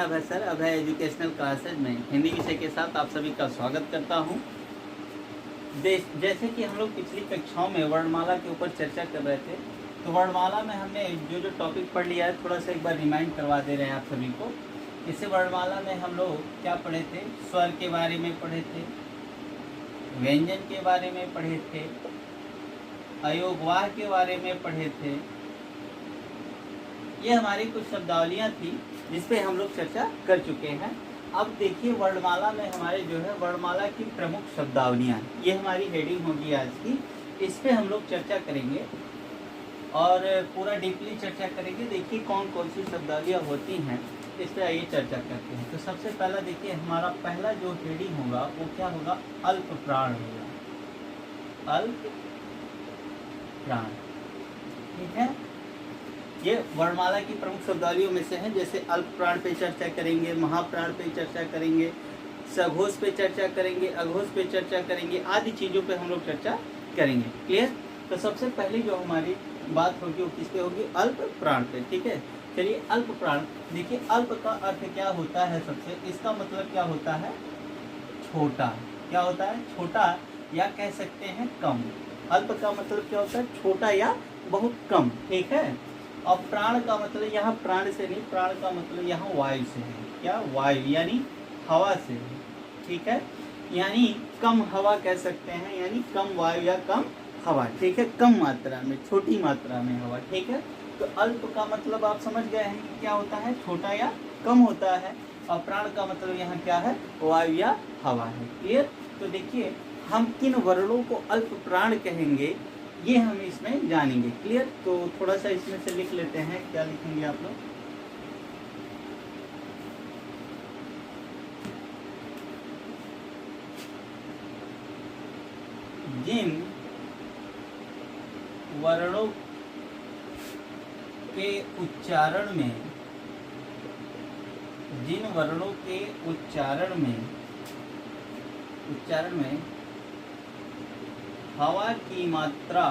अभय sir, अभय educational classes में हिंदी विषय के साथ आप सभी का स्वागत करता हूं। जैसे कि हम लोग पिछली कक्षाओं में वर्णमाला के ऊपर चर्चा कर रहे थे, तो वर्णमाला में हमने जो टॉपिक पढ़ लिया है थोड़ा सा एक बार रिमाइंड करवा दे रहे हैं आप सभी को। इससे वर्णमाला में हम लोग क्या पढ़े थे? स्वर के बारे में पढ़े थे, व्यंजन के बारे में पढ़े थे, अयोगवाह के बारे में पढ़े थे। ये हमारी कुछ शब्दावलियाँ थी जिस पे हम लोग चर्चा कर चुके हैं। अब देखिए वर्णमाला में हमारे जो है वर्णमाला की प्रमुख शब्दावलियाँ, ये हमारी हेडिंग होगी आज की। इस पे हम लोग चर्चा करेंगे और पूरा डीपली चर्चा करेंगे। देखिए कौन कौन सी शब्दावलियाँ होती हैं, इस पर आइए चर्चा करते हैं। तो सबसे पहला देखिए हमारा पहला जो हेडिंग होगा वो क्या होगा? अल्प प्राण होगा। अल्प प्राण, ठीक है। ये वर्णमाला की प्रमुख शब्दावलियों में से हैं। जैसे अल्प प्राण पे चर्चा करेंगे, महाप्राण पे चर्चा करेंगे, सघोष पे चर्चा करेंगे, अघोष पे चर्चा करेंगे, आदि चीज़ों पे हम लोग चर्चा करेंगे। क्लियर? तो सबसे पहले जो हमारी बात होगी वो किस पे होगी? अल्प प्राण पे, ठीक है। चलिए अल्प प्राण देखिए, अल्प का अर्थ क्या होता है? सबसे इसका मतलब क्या होता है? छोटा। क्या होता है? छोटा, या कह सकते हैं कम। अल्प का मतलब क्या होता है? छोटा या बहुत कम, ठीक है। और प्राण का मतलब यहाँ प्राण से नहीं, प्राण का मतलब यहाँ वायु से है। क्या? वायु, यानी हवा से है, ठीक है। यानी कम हवा कह सकते हैं, यानी कम वायु या कम हवा, ठीक है। कम मात्रा में, छोटी मात्रा में हवा, ठीक है। तो अल्प का मतलब आप समझ गए हैं कि क्या होता है? छोटा या कम होता है। और प्राण का मतलब यहाँ क्या है? वायु या हवा है। क्लियर? तो देखिए हम किन वर्णों को अल्प प्राण कहेंगे ये हम इसमें जानेंगे। क्लियर? तो थोड़ा सा इसमें से लिख लेते हैं। क्या लिखेंगे आप लोग? जिन वर्णों के उच्चारण में, जिन वर्णों के उच्चारण में हवा की मात्रा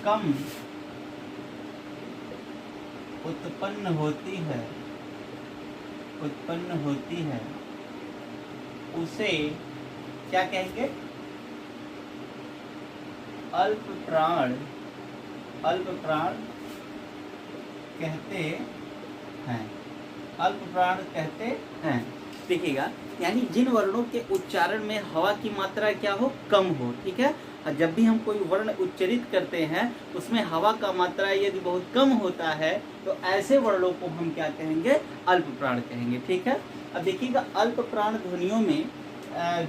कम उत्पन्न होती है उसे क्या कहेंगे? अल्प प्राण कहते हैं। अल्प प्राण कहते हैं। देखिएगा, यानी जिन वर्णों के उच्चारण में हवा की मात्रा क्या हो? कम हो, ठीक है। और जब भी हम कोई वर्ण उच्चरित करते हैं उसमें हवा का मात्रा यदि बहुत कम होता है तो ऐसे वर्णों को हम क्या कहेंगे? अल्प प्राण कहेंगे, ठीक है। अब देखिएगा अल्प प्राण ध्वनियों में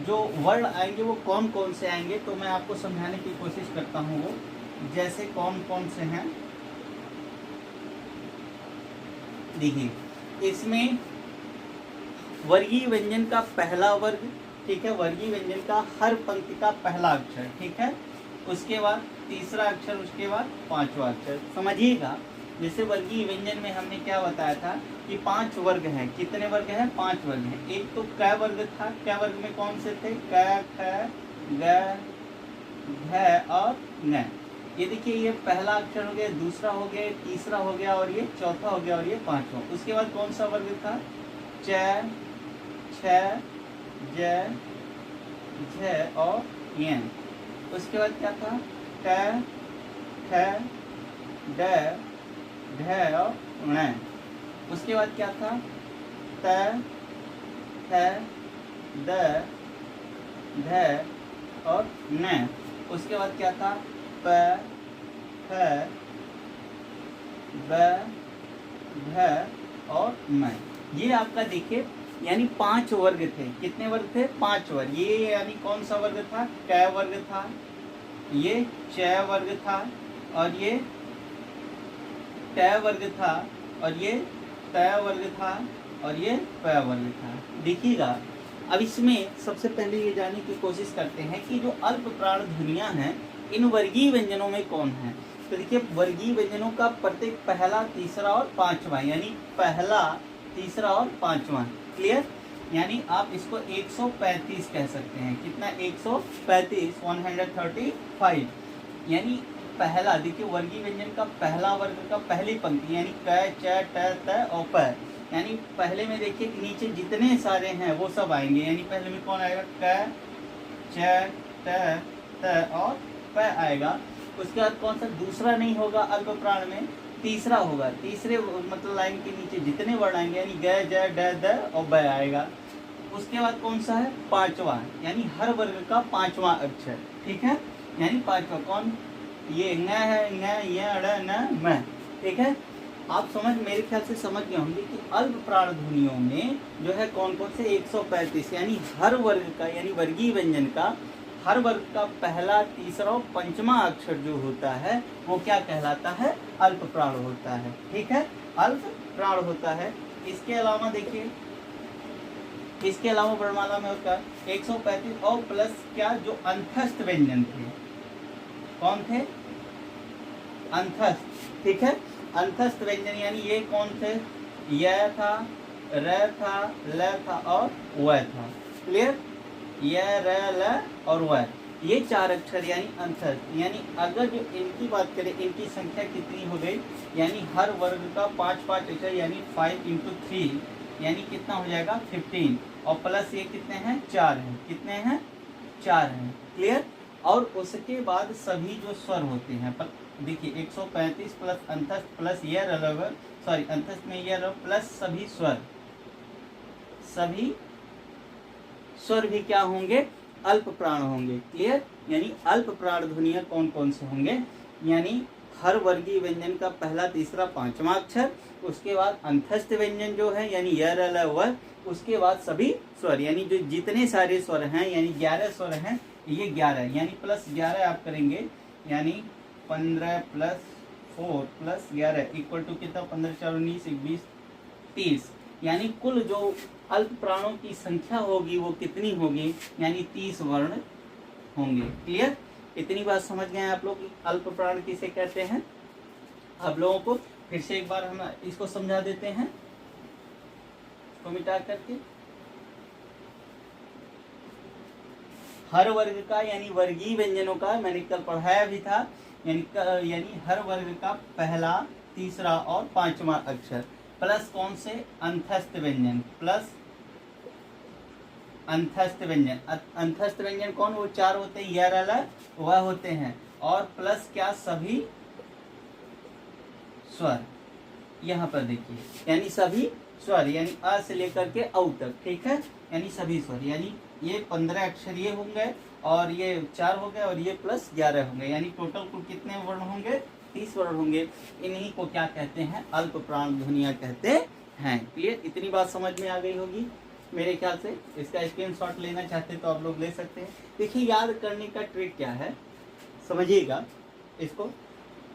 जो वर्ण आएंगे वो कौन कौन से आएंगे, तो मैं आपको समझाने की कोशिश करता हूँ। वो जैसे कौन कौन से हैं, देखिए इसमें वर्गीय व्यंजन का पहला वर्ग, ठीक है। वर्गीय व्यंजन का हर पंक्ति का पहला अक्षर, ठीक है। उसके बाद तीसरा अक्षर, उसके बाद पांचवा अक्षर। समझिएगा, जैसे वर्गीय व्यंजन में हमने क्या बताया था कि 5 वर्ग हैं। कितने वर्ग हैं? 5 वर्ग हैं। एक तो क वर्ग था। क वर्ग में कौन से थे? क, ख, ग, घ और न। ये देखिए, ये पहला अक्षर हो गया, दूसरा हो गया, तीसरा हो गया और ये चौथा हो गया और ये पांचवा। उसके बाद कौन सा वर्ग था? च, छ, ज, झ और य। उसके बाद क्या था? ट, ठ, ड, ढ और ण। उसके बाद क्या था? त, थ, द, ध और न। उसके बाद क्या था? प, फ, ब, भ और म। ये आपका देखिए यानी 5 वर्ग थे। कितने वर्ग थे? 5 वर्ग। ये यानी कौन सा वर्ग था? क वर्ग था, ये च वर्ग था और ये ट वर्ग था और ये त वर्ग था और ये प वर्ग था। देखिएगा, अब इसमें सबसे पहले ये जानने की कोशिश करते हैं कि जो अल्प प्राण ध्वनियाँ हैं इन वर्गीय व्यंजनों में कौन है। तो देखिए वर्गीय व्यंजनों का प्रत्येक पहला, तीसरा और पांचवा, यानी पहला, तीसरा और पांचवा। क्लियर? यानी आप इसको 135 कह सकते हैं। कितना? 135, 135। यानी पहला, देखिए वर्गीय व्यंजन का पहला वर्ग का पहली पंक्ति यानी क, च, ट, त और प, यानी पहले में देखिए कि नीचे जितने सारे हैं वो सब आएंगे। यानी पहले में कौन आएगा? क, च, ट, त और प आएगा। उसके बाद कौन सा दूसरा नहीं होगा अल्प प्राण में? तीसरा होगा। तीसरे मतलब लाइन के नीचे जितने वर्ण आएंगे यानी ग, ज, ड, द और ब आएगा। उसके बाद कौन सा है? पांचवा, यानी हर वर्ग का पांचवा अक्षर। ठीक है, यानी पांचवा कौन? ये न है, न, ये, अड़, न, म। ठीक है, आप मेरे ख्याल से समझ गए होंगे कि अल्प प्राण ध्वनियों में जो है कौन कौन से 135, यानी हर वर्ग का, यानी वर्गीय व्यंजन का हर वर्ग का पहला, तीसरा और पंचमा अक्षर जो होता है वो क्या कहलाता है? अल्प प्राण होता है। ठीक है, अल्प प्राण होता है। इसके अलावा देखिए, इसके अलावा वर्णमाला में होता है 135 और प्लस क्या, जो अंतस्थ व्यंजन थे। कौन थे? अंतस्थ। ठीक है, अंतस्थ व्यंजन यानी ये कौन थे? य था, र था, ल था और व था। क्लियर? य, र, ल और व, ये चार अक्षर यानी अंतस्थ। यानी अगर जो इनकी बात करें, इनकी संख्या कितनी हो गई? यानी हर वर्ग का 5-5 अक्षर यानी 5 × 3 यानी कितना हो जाएगा? 15 और प्लस ये कितने हैं? 4 हैं। कितने हैं? 4 हैं। क्लियर? और उसके बाद सभी जो स्वर होते हैं, देखिए 135 प्लस अंतस्थ प्लस ये सॉरी अंतस्थ में ये प्लस सभी स्वर, सभी स्वर भी क्या होंगे? अल्प प्राण होंगे। क्लियर? यानी अल्प प्राण ध्वनियां कौन कौन से होंगे? यानी हर वर्गीय व्यंजन का पहला, तीसरा, पांचवा अक्षर, उसके बाद अंतस्थ व्यंजन जो है यानी य, र, ल, व, उसके बाद सभी स्वर, यानी जो जितने सारे स्वर हैं यानी 11 स्वर हैं, ये 11 यानी प्लस 11 आप करेंगे यानी 15 + 4 + 11 इक्वल टू कितना? 15 × 4 = 19, 21, 30, यानी कुल जो अल्प प्राणों की संख्या होगी वो कितनी होगी? यानी 30 वर्ण होंगे। क्लियर? इतनी बात समझ गए आप लोग अल्प प्राण किसे कहते हैं? आप लोगों को फिर से एक बार हम इसको समझा देते हैं, इसको मिटा करके। हर वर्ग का यानी वर्गीय व्यंजनों का मैंने कल पढ़ाया भी था, यानी हर वर्ग का पहला, तीसरा और पांचवा अक्षर प्लस कौन से? अंतस्थ व्यंजन, प्लस अंतस्थ व्यंजन। अंतस्थ व्यंजन कौन? वो 4 होते हैं, य, र, ल, व होते हैं, और प्लस क्या? सभी स्वर। यहाँ पर देखिए, यानी सभी स्वर, यानी अ से लेकर के औ तक। ठीक है, यानी सभी स्वर, यानी ये 15 अक्षर ये होंगे और ये 4 हो गए और ये प्लस 11 होंगे, यानी टोटल कुल कितने वर्ण होंगे? 30 वर्ण होंगे। इन्हीं को क्या कहते हैं? अल्प प्राण ध्वनियां कहते हैं। क्लियर? इतनी बात समझ में आ गई होगी मेरे ख्याल से। इसका स्क्रीनशॉट लेना चाहते तो आप लोग ले सकते हैं। देखिए याद करने का ट्रिक क्या है, समझिएगा इसको।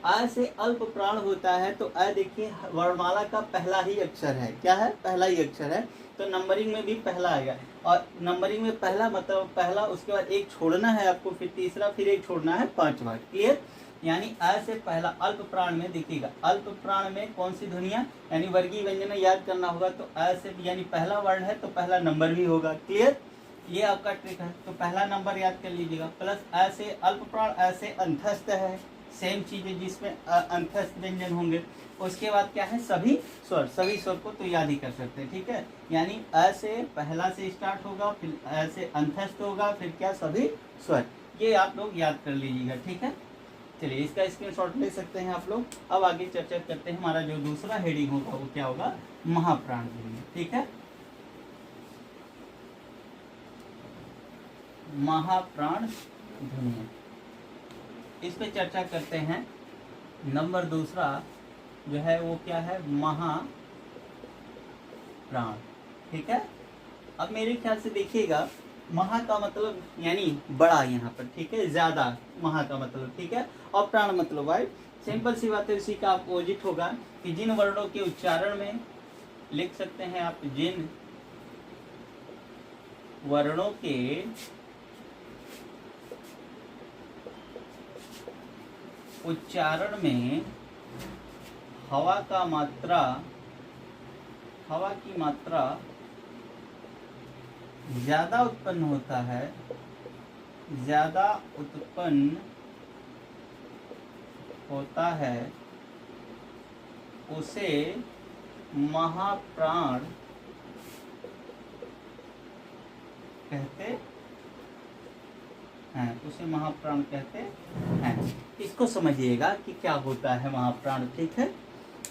अ से अल्प प्राण होता है तो अ देखिए वर्णमाला का पहला ही अक्षर है। क्या है? पहला ही अक्षर है, तो नंबरिंग में भी पहला आएगा। और नंबरिंग में पहला मतलब पहला, उसके बाद एक छोड़ना है आपको, फिर तीसरा, फिर एक छोड़ना है, पांचवा। क्लियर? यानी अ से पहला अल्प प्राण में देखिएगा, अल्प प्राण में कौन सी ध्वनियां यानी वर्गीय व्यंजन याद करना होगा तो अ से यानी पहला वर्ण है तो पहला नंबर भी होगा। क्लियर? ये आपका ट्रिक है, तो पहला नंबर याद कर लीजिएगा। प्लस अ से अल्प प्राण, अ से अंतस्थ है, सेम चीज है जिसमें अंतस्थ व्यंजन होंगे। उसके बाद क्या है? सभी स्वर, सभी स्वर को तो याद ही कर सकते हैं। ठीक है, यानी अ से पहला से स्टार्ट होगा, फिर अ से अंतस्थ होगा, फिर क्या? सभी स्वर। ये आप लोग याद कर लीजिएगा। ठीक है, चलिए इसका स्क्रीनशॉट ले सकते हैं आप लोग। अब आगे चर्चा करते हैं। हमारा जो दूसरा हेडिंग होगा वो क्या होगा? महाप्राण ध्वनि। ठीक है, महाप्राण ध्वनि, इस पे चर्चा करते हैं। नंबर दूसरा जो है वो क्या है? महाप्राण। ठीक है, अब मेरे ख्याल से देखिएगा, महा का मतलब यानी बड़ा यहाँ पर। ठीक है, ज्यादा, महा का मतलब। ठीक है, और प्राण मतलब वायु। सिंपल सी बात है, उसी का अपोजिट होगा कि जिन वर्णों के उच्चारण में लिख सकते हैं आप, जिन वर्णों के उच्चारण में हवा की मात्रा ज्यादा उत्पन्न होता है, ज्यादा उत्पन्न होता है उसे महाप्राण कहते हैं, उसे महाप्राण कहते हैं। इसको समझिएगा कि क्या होता है महाप्राण। ठीक है,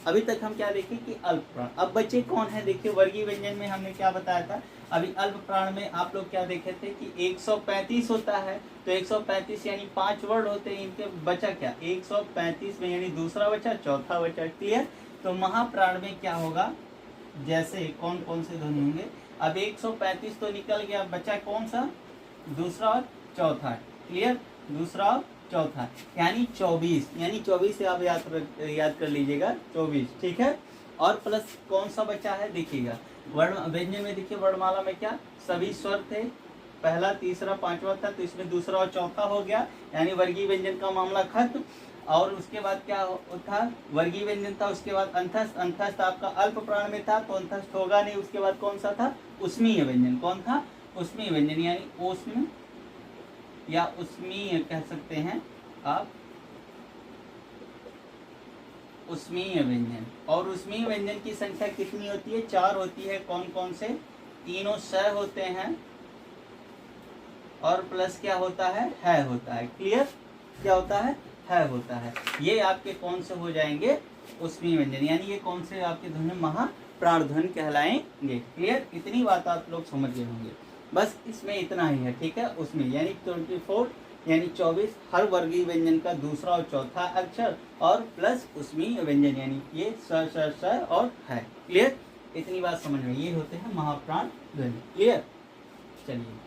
अभी तक हम क्या देखे कि अल्प प्राण। अब बचे कौन है, देखिए वर्गीय व्यंजन में हमने क्या बताया था। अभी अल्प प्राण में आप लोग क्या देखे थे कि 135 होता है, तो 135 यानी 5 वर्ड होते हैं, इनके बचा क्या 135 में, यानी दूसरा बचा चौथा बचा। क्लियर। तो महाप्राण में क्या होगा, जैसे कौन कौन से ध्वनि होंगे। अब 135 तो निकल गया, बचा कौन सा, दूसरा और चौथा। क्लियर, दूसरा और चौथा यानी 24, यानी 24 से आप याद कर लीजिएगा 24। ठीक है, और प्लस कौन सा बचा है देखिएगा, वर्ण व्यंजन में देखिए वर्णमाला में क्या सभी स्वर थे, पहला तीसरा पांचवा था, तो इसमें दूसरा और चौथा हो गया, यानी वर्गीय व्यंजन का मामला खत्म। और उसके बाद क्या था, वर्गीय व्यंजन था, उसके बाद अंतस्थ। अंतस्थ आपका अल्प प्राण में था तो अंतस्थ होगा नहीं। उसके बाद कौन सा था, उष्मीय व्यंजन। कौन था, उष्मीय व्यंजन, यानी उष्म या उष्मीय कह सकते हैं आप, उष्मीय व्यंजन। और उष्मीय व्यंजन की संख्या कितनी होती है, 4 होती है। कौन कौन से, तीनों स होते हैं, और प्लस क्या होता है होता है। क्लियर, क्या होता है होता है। ये आपके कौन से हो जाएंगे, उष्मीय व्यंजन, यानी ये कौन से आपके ध्वनि महाप्राण ध्वनि कहलाएंगे। क्लियर, इतनी बात आप लोग समझ गए होंगे, बस इसमें इतना ही है। ठीक है, उसमें यानी 24 यानी 24 हर वर्गीय व्यंजन का दूसरा और चौथा अक्षर, और प्लस उष्मीय व्यंजन यानी ये स और है। क्लियर, इतनी बात समझ में, ये होते हैं महाप्राण ध्वनि। क्लियर, चलिए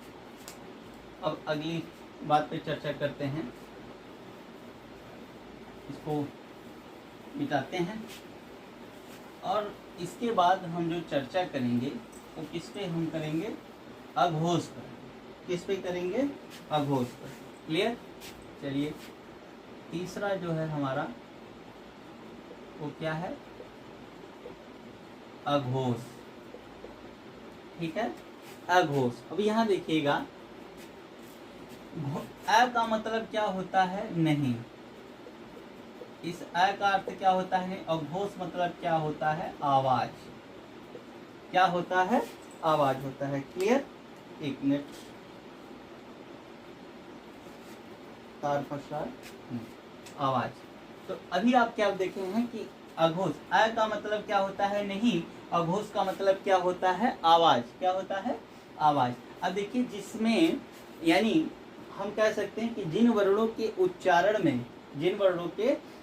अब अगली बात पे चर्चा करते हैं, इसको मिटाते हैं। और इसके बाद हम जो चर्चा करेंगे वो किस पे हम करेंगे, अघोष पर। किस पे करेंगे, अघोष पर। क्लियर, चलिए तीसरा जो है हमारा वो क्या है, अघोष। ठीक है, अघोष। अब यहाँ देखिएगा, अ का मतलब क्या होता है, नहीं। इस अ का अर्थ क्या होता है, अघोष मतलब क्या होता है, आवाज। क्या होता है, आवाज होता है। क्लियर, एक मिनट, तार फंसा, आवाज। तो अभी आप क्या देखे हैं कि अघोष, अ का मतलब क्या होता है, नहीं। अघोष का मतलब क्या होता है, आवाज। क्या होता है, आवाज। अब देखिए, जिसमें यानी हम कह सकते हैं कि जिन वर्णों के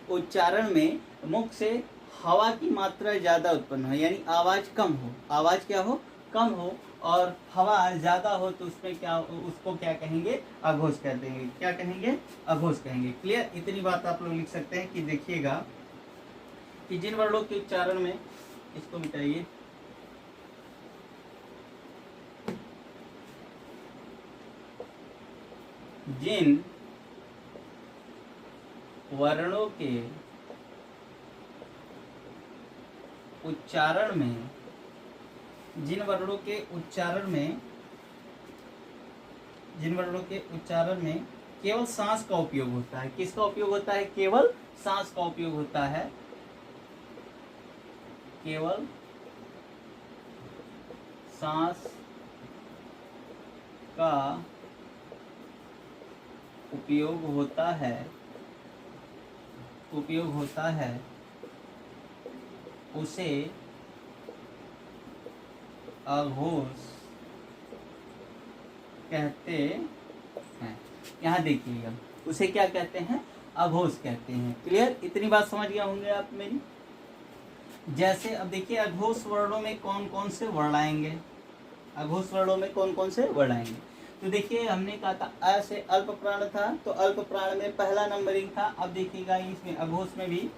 उच्चारण में मुख से हवा की मात्रा ज्यादा उत्पन्न हो, यानी आवाज कम हो, आवाज क्या हो, कम हो, और हवा ज्यादा हो, तो उसमें क्या, उसको क्या कहेंगे, अघोष कह देंगे। क्या कहेंगे, अघोष कहेंगे। क्लियर, इतनी बात आप लोग लिख सकते हैं कि देखिएगा कि जिन वर्णों के उच्चारण में, इसको मिटाइए, जिन वर्णों के उच्चारण में, जिन वर्णों के उच्चारण में केवल सांस का उपयोग होता है। किसका उपयोग होता है, केवल सांस का उपयोग होता है, केवल सांस का उपयोग होता है, उसे अघोष कहते हैं। यहाँ देखिएगा, उसे क्या कहते हैं, अघोष कहते हैं। क्लियर, इतनी बात समझ गए होंगे आप मेरी। जैसे अब देखिए, अघोष वर्णों में कौन कौन से वर्ण आएंगे, अघोष वर्णों में कौन कौन से वर्ण आएंगे। तो देखिए, हमने कहा था अ से अल्प प्राण था, तो अल्प प्राण में पहला नंबरिंग था। अब देखिएगा, इसमें अघोष में भी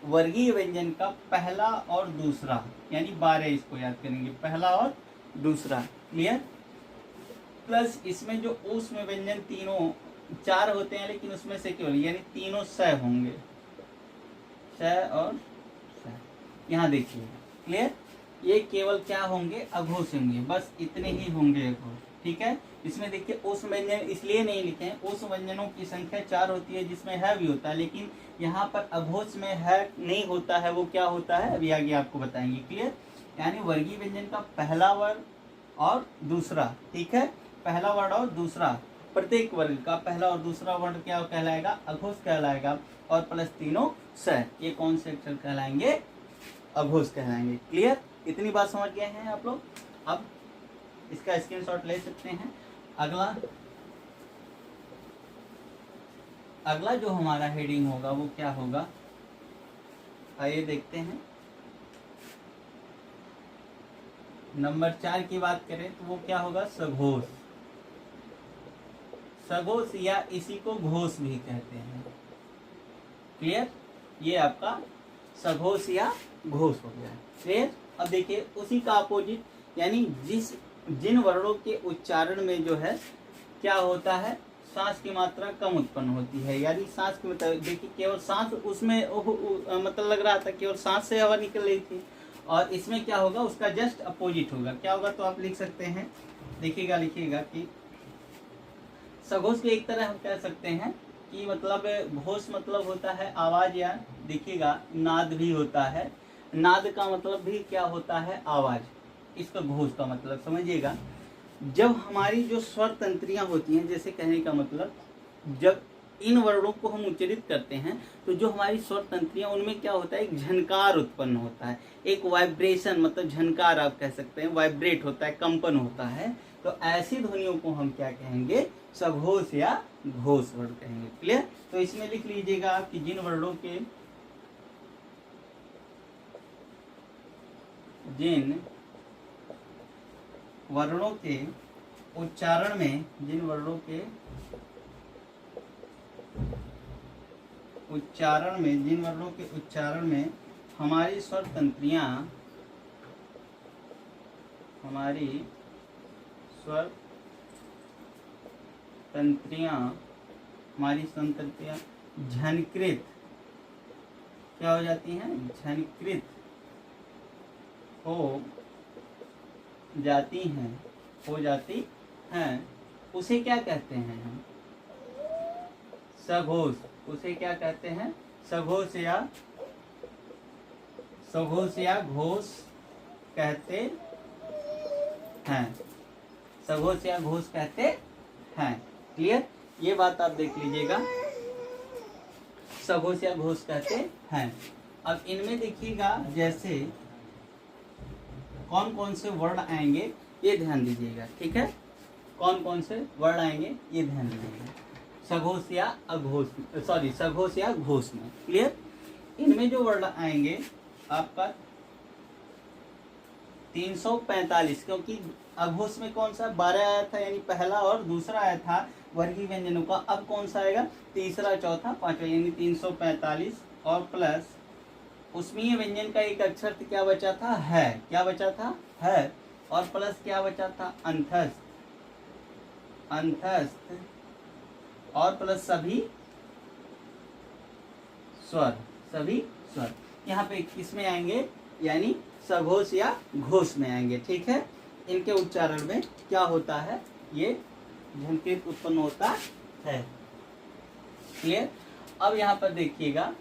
वर्गीय व्यंजन का पहला और दूसरा, यानी 12 इसको याद करेंगे, पहला और दूसरा। क्लियर, प्लस इसमें जो ऊष्म व्यंजन तीनों 4 होते हैं, लेकिन उसमें से केवल यानी तीनों स होंगे, स और स। यहाँ देखिए, क्लियर, ये केवल क्या होंगे, अघोष होंगे, बस इतने ही होंगे अघोष। ठीक है। इसमें देखिए उस व्यंजन इसलिए नहीं लिखे हैं, उस व्यंजनों की संख्या 4 होती है जिसमें है भी होता है, लेकिन यहाँ पर अघोष में है नहीं होता है, वो क्या होता है अभी आगे आपको बताएंगे। क्लियर। यानी वर्गीय व्यंजन का पहला वर्ण और दूसरा, ठीक है, पहला वर्ण और दूसरा, प्रत्येक वर्ग का पहला और दूसरा वर्ण क्या कहलाएगा, अघोष कहलाएगा, और प्लस तीनों स, ये कौन से अक्षर कहलाएंगे, अघोष कहलाएंगे। क्लियर। इतनी बात समझ गए हैं आप लोग। अब इसका स्क्रीनशॉट ले सकते हैं। अगला जो हमारा हेडिंग होगा वो क्या होगा, आइए देखते हैं। नंबर 4 की बात करें तो वो क्या होगा, सघोष। सघोष या इसी को घोष भी कहते हैं। क्लियर। ये आपका सघोष या घोष हो गया। क्लियर। अब देखिए उसी का अपोजिट, यानी जिन वर्णों के उच्चारण में जो है क्या होता है, सांस की मात्रा कम उत्पन्न होती है, यानी सांस की मतलब देखिए केवल सांस उसमें मतलब लग रहा था केवल सांस से हवा निकल रही थी, और इसमें क्या होगा उसका जस्ट अपोजिट होगा। क्या होगा तो आप लिख सकते हैं, देखिएगा लिखिएगा कि सघोष के एक तरह हम कह सकते हैं कि मतलब घोष मतलब होता है आवाज, या देखिएगा नाद भी होता है, नाद का मतलब भी क्या होता है, आवाज। इसका घोष का मतलब समझिएगा, जब हमारी जो स्वर तंत्रियां होती हैं, जैसे कहने का मतलब जब इन वर्णों को हम उच्चारित करते हैं तो जो हमारी स्वर तंत्रियां उनमें क्या होता है, एक झनकार उत्पन्न होता है, एक वाइब्रेशन, मतलब झनकार आप कह सकते हैं, वाइब्रेट होता है, कंपन होता है। तो ऐसी ध्वनियों को हम क्या कहेंगे, सघोष या घोष वर्ण कहेंगे। क्लियर। तो इसमें लिख लीजिएगा कि जिन वर्णों के उच्चारण में, जिन वर्णों के उच्चारण में हमारी स्वर तंत्रियां झनकृत क्या हो जाती हैं, झनकृत हो जाती हैं, उसे क्या कहते हैं हम, सघोष। उसे क्या कहते हैं, सघोष या घोष कहते हैं, सघोष या घोष कहते हैं। क्लियर। ये बात आप देख लीजिएगा, सघोष या घोष कहते हैं। अब इनमें देखिएगा जैसे कौन कौन से वर्ण आएंगे ये ध्यान दीजिएगा, ठीक है, कौन कौन से वर्ण आएंगे ये ध्यान दीजिएगा, सघोष या घोष में। क्लियर। इनमें जो वर्ण आएंगे आपका 345, क्योंकि अघोष में कौन सा 12 आया था, यानी पहला और दूसरा आया था वर्गीय व्यंजनों का, अब कौन सा आएगा, तीसरा, चौथा, पांचवा, यानी 345, और प्लस उसमें व्यंजन का एक अक्षर क्या बचा था, है, क्या बचा था, है, और प्लस क्या बचा था, अंतस्थ, और प्लस सभी स्वर, यहाँ पे किसमें आएंगे, यानी सघोष या घोष में आएंगे। ठीक है। इनके उच्चारण में क्या होता है, ये झनकृत उत्पन्न होता है। क्लियर। अब यहाँ पर देखिएगा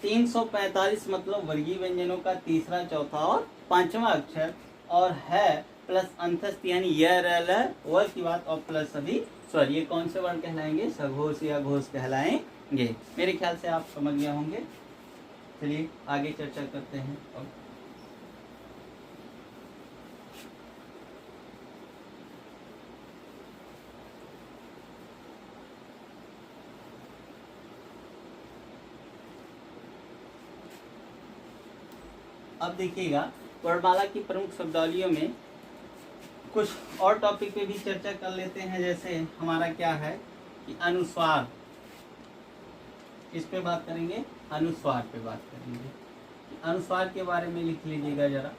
345 मतलब वर्गीय व्यंजनों का तीसरा, चौथा और पांचवा अक्षर, और है प्लस अंतस्थ यानी य, र, ल, व की बात, और प्लस सभी स्वर, ये कौन से वर्ण कहलाएंगे, सघोष या घोष कहलाएंगे। मेरे ख्याल से आप समझ गए होंगे। चलिए आगे चर्चा करते हैं। अब देखिएगा वर्णमाला की प्रमुख शब्दावलियों में कुछ और टॉपिक पे भी चर्चा कर लेते हैं। जैसे हमारा क्या है कि अनुस्वार, इस पे बात करेंगे, अनुस्वार पे बात करेंगे। अनुस्वार के बारे में लिख लीजिएगा जरा।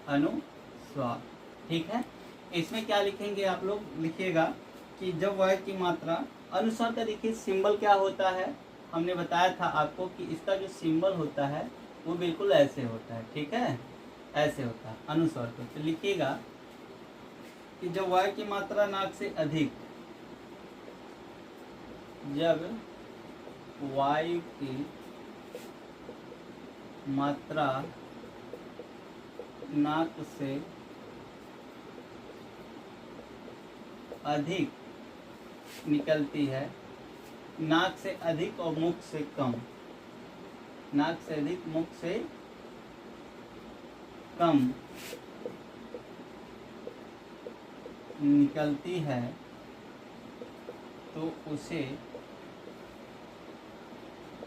अनुस्वार, ठीक है। इसमें क्या लिखेंगे आप लोग, लिखिएगा कि जब वह की मात्रा, अनुस्वार का देखिए सिंबल क्या होता है, हमने बताया था आपको कि इसका जो सिंबल होता है वो बिल्कुल ऐसे होता है, ठीक है, ऐसे होता है अनुस्वार को। तो लिखिएगा कि जब वायु की मात्रा नाक से अधिक, जब वायु की मात्रा नाक से अधिक निकलती है, नाक से अधिक और मुख से कम, नाक से अधिक मुख से कम निकलती है, तो उसे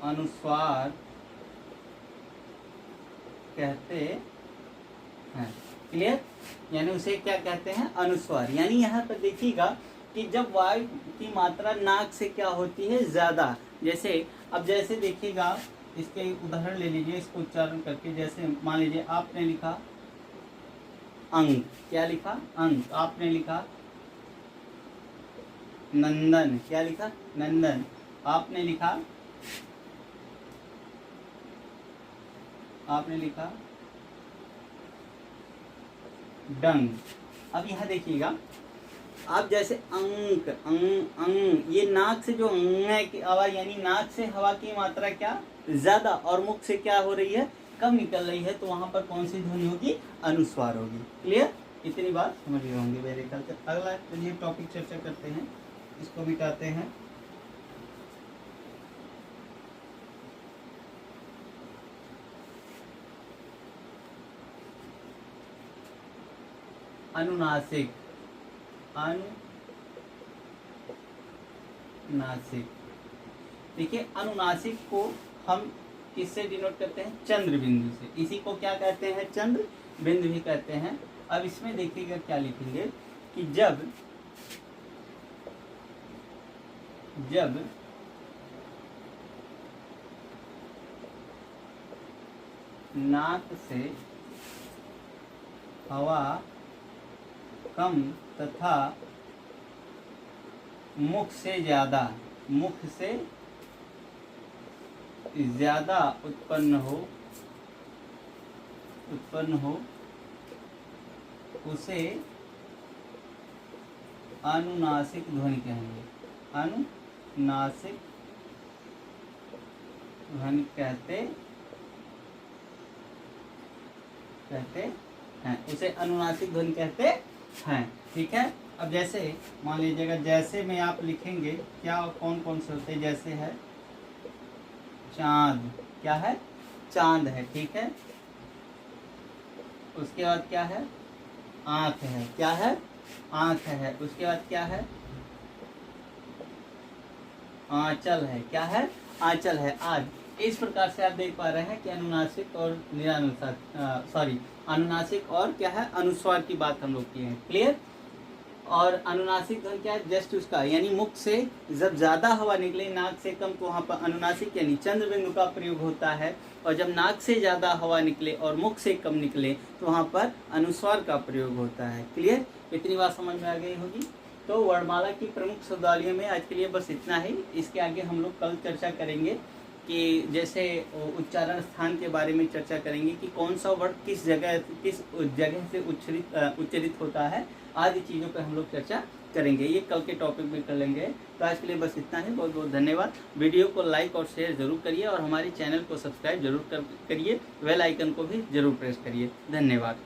अनुस्वार कहते हैं। क्लियर? यानी उसे क्या कहते हैं? अनुस्वार। यानी यहाँ पर देखिएगा कि जब वायु की मात्रा नाक से क्या होती है? ज्यादा। जैसे अब जैसे देखिएगा, इसके उदाहरण ले लीजिए इसको उच्चारण करके। जैसे मान लीजिए आपने लिखा अंक, क्या लिखा? अंक। आपने लिखा नंदन, क्या लिखा? नंदन। आपने लिखा डंग। अब यहाँ देखिएगा, आप जैसे अंक ये नाक से जो अंग की आवाज, यानी नाक से हवा की मात्रा क्या ज्यादा और मुख से क्या हो रही है? कम निकल रही है, तो वहां पर कौन सी ध्वनि होगी? अनुस्वार होगी। क्लियर? इतनी बात समझ गए होंगे मेरे ख्याल से। अगला चलिए टॉपिक चर्चा करते हैं, इसको मिटाते हैं। अनुनासिक। अनुनासिक, देखिए अनुनासिक को हम किससे डिनोट करते हैं? चंद्र बिंदु से। इसी को क्या कहते हैं? चंद्र बिंदु भी कहते हैं। अब इसमें देखिएगा क्या लिखेंगे कि जब नाक से हवा कम तथा मुख से ज्यादा उत्पन्न हो उसे अनुनासिक ध्वनि कहेंगे। अनुनासिक ध्वनि कहते हैं, उसे अनुनासिक ध्वनि कहते हैं। ठीक है? अब जैसे मान लीजिएगा, जैसे में आप लिखेंगे क्या, कौन कौन से होते हैं? जैसे है चांद, क्या है? चांद है। ठीक है? उसके बाद क्या है? आंख है, क्या है? आंख है। उसके बाद क्या है? आंचल है, क्या है? आंचल है। आज इस प्रकार से आप देख पा रहे हैं कि अनुनासिक और अनुनासिक और क्या है? अनुस्वार की बात हम लोग किए हैं। क्लियर? और अनुनासिक ध्वनि क्या है? जस्ट उसका, यानी मुख से जब ज्यादा हवा निकले नाक से कम, तो वहां पर अनुनासिक यानी चंद्र बिंदु का प्रयोग होता है। और जब नाक से ज्यादा हवा निकले और मुख से कम निकले, तो वहां पर अनुस्वार का प्रयोग होता है। क्लियर? इतनी बात समझ में आ गई होगी। तो वर्णमाला की प्रमुख शब्दावलियों में आज के लिए बस इतना ही। इसके आगे हम लोग कल चर्चा करेंगे कि जैसे उच्चारण स्थान के बारे में चर्चा करेंगे कि कौन सा वर्ड किस जगह से उच्चरित होता है, आदि चीज़ों पर हम लोग चर्चा करेंगे। ये कल के टॉपिक में कर लेंगे। तो आज के लिए बस इतना ही। बहुत बहुत धन्यवाद। वीडियो को लाइक और शेयर जरूर करिए और हमारे चैनल को सब्सक्राइब जरूर करिए। बेल आइकन को भी जरूर प्रेस करिए। धन्यवाद।